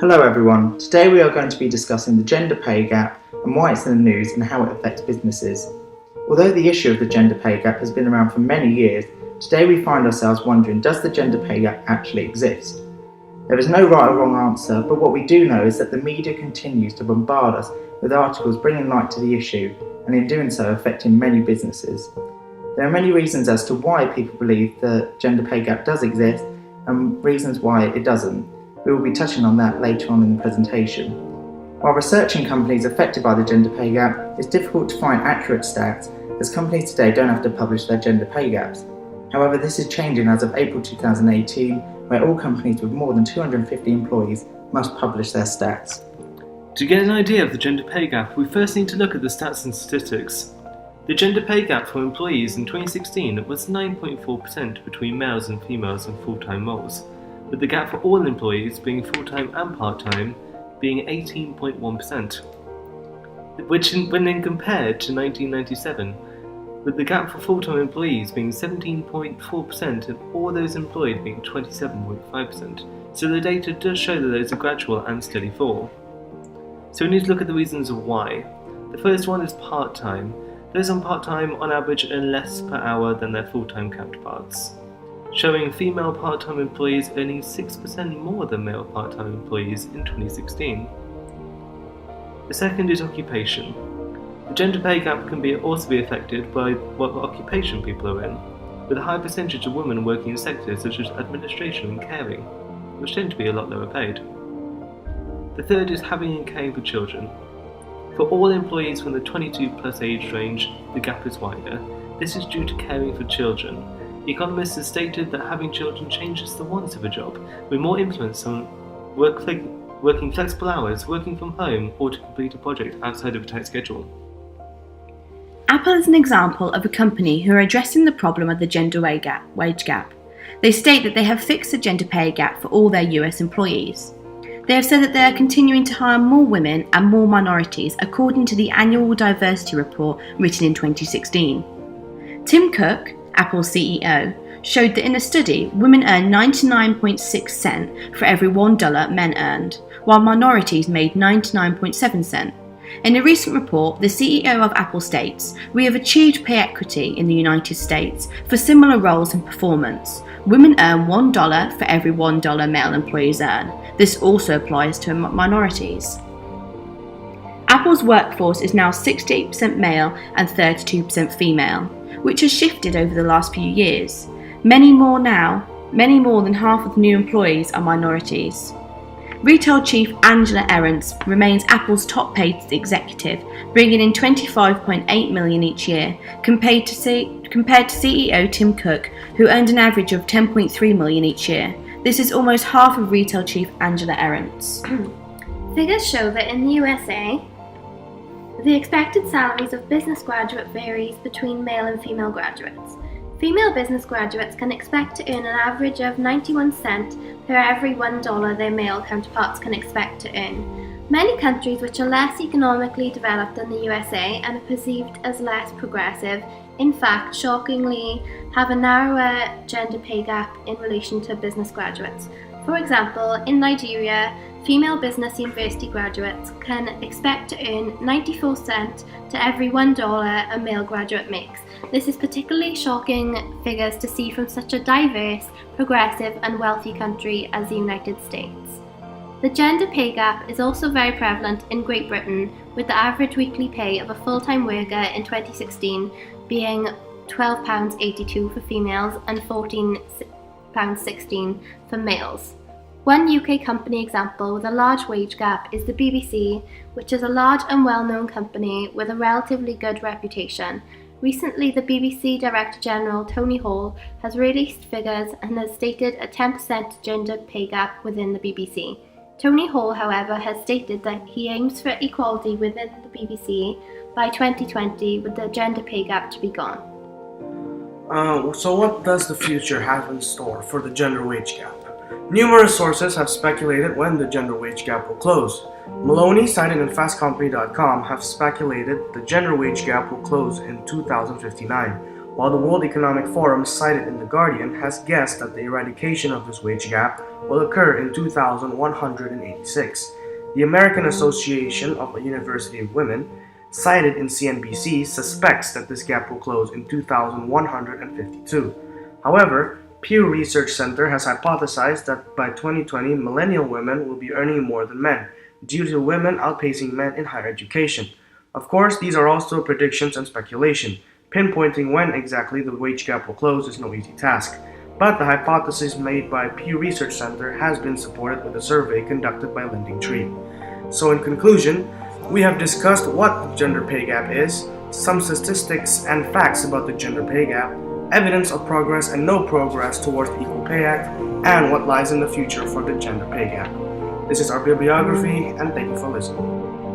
Hello everyone, today we are going to be discussing the gender pay gap and why it's in the news and how it affects businesses. Although the issue of the gender pay gap has been around for many years, today we find ourselves wondering, does the gender pay gap actually exist? There is no right or wrong answer, but what we do know is that the media continues to bombard us with articles bringing light to the issue, and in doing so affecting many businesses. There are many reasons as to why people believe the gender pay gap does exist and reasons why it doesn't. We will be touching on that later on in the presentation. While researching companies affected by the gender pay gap, it's difficult to find accurate stats as companies today don't have to publish their gender pay gaps. However, this is changing as of April 2018, where all companies with more than 250 employees must publish their stats. To get an idea of the gender pay gap, we first need to look at the stats and statistics. The gender pay gap for employees in 2016 was 9.4% between males and females in full-time roles, with the gap for all employees being full-time and part-time being 18.1%, which when then compared to 1997, with the gap for full-time employees being 17.4% and all those employed being 27.5%. So the data does show that there's a gradual and steady fall. So we need to look at the reasons why. The first one is part-time. Those on part-time on average earn less per hour than their full-time counterparts, showing female part-time employees earning 6% more than male part-time employees in 2016. The second is occupation. The gender pay gap can also be affected by what occupation people are in, with a high percentage of women working in sectors such as administration and caring, which tend to be a lot lower paid. The third is having and caring for children. For all employees from the 22 plus age range, the gap is wider. This is due to caring for children. Economists have stated that having children changes the wants of a job, with more influence on working flexible hours, working from home, or to complete a project outside of a tight schedule. Apple is an example of a company who are addressing the problem of the gender wage gap. They state that they have fixed the gender pay gap for all their US employees. They have said that they are continuing to hire more women and more minorities according to the annual diversity report written in 2016. Tim Cook, Apple's CEO, showed that in a study, women earned 99.6 cents for every $1 men earned, while minorities made 99.7 cents. In a recent report, the CEO of Apple states, "We have achieved pay equity in the United States for similar roles and performance. Women earn $1 for every $1 male employees earn. This also applies to minorities." Apple's workforce is now 68% male and 32% female, which has shifted over the last few years. Many more than half of the new employees are minorities. Retail chief Angela Ahrendts remains Apple's top paid executive, bringing in $25.8 million each year, compared to CEO Tim Cook, who earned an average of $10.3 million each year. This is almost half of retail chief Angela Ahrendts. Figures show that in the USA, the expected salaries of business graduates varies between male and female graduates. Female business graduates can expect to earn an average of 91 cents per every $1 their male counterparts can expect to earn. Many countries which are less economically developed than the USA and are perceived as less progressive, in fact, shockingly, have a narrower gender pay gap in relation to business graduates. For example, in Nigeria, female business university graduates can expect to earn 94 cents to every $1 a male graduate makes. This is particularly shocking figures to see from such a diverse, progressive and wealthy country as the United States. The gender pay gap is also very prevalent in Great Britain, with the average weekly pay of a full-time worker in 2016 being £12.82 for females and £14.16 for males. One UK company example with a large wage gap is the BBC, which is a large and well-known company with a relatively good reputation. Recently, the BBC Director General Tony Hall has released figures and has stated a 10% gender pay gap within the BBC. Tony Hall, however, has stated that he aims for equality within the BBC by 2020, with the gender pay gap to be gone. So what does the future have in store for the gender wage gap? Numerous sources have speculated when the gender wage gap will close. Maloney, cited in fastcompany.com, have speculated the gender wage gap will close in 2059, while the World Economic Forum, cited in The Guardian, has guessed that the eradication of this wage gap will occur in 2186. The American Association of University Women, cited in CNBC, suspects that this gap will close in 2152. However, Pew Research Center has hypothesized that by 2020, millennial women will be earning more than men, due to women outpacing men in higher education. Of course, these are all still predictions and speculation. Pinpointing when exactly the wage gap will close is no easy task. But the hypothesis made by Pew Research Center has been supported with a survey conducted by LendingTree. So in conclusion, we have discussed what the gender pay gap is, some statistics and facts about the gender pay gap, evidence of progress and no progress towards the Equal Pay Act, and what lies in the future for the gender pay gap. This is our bibliography, and thank you for listening.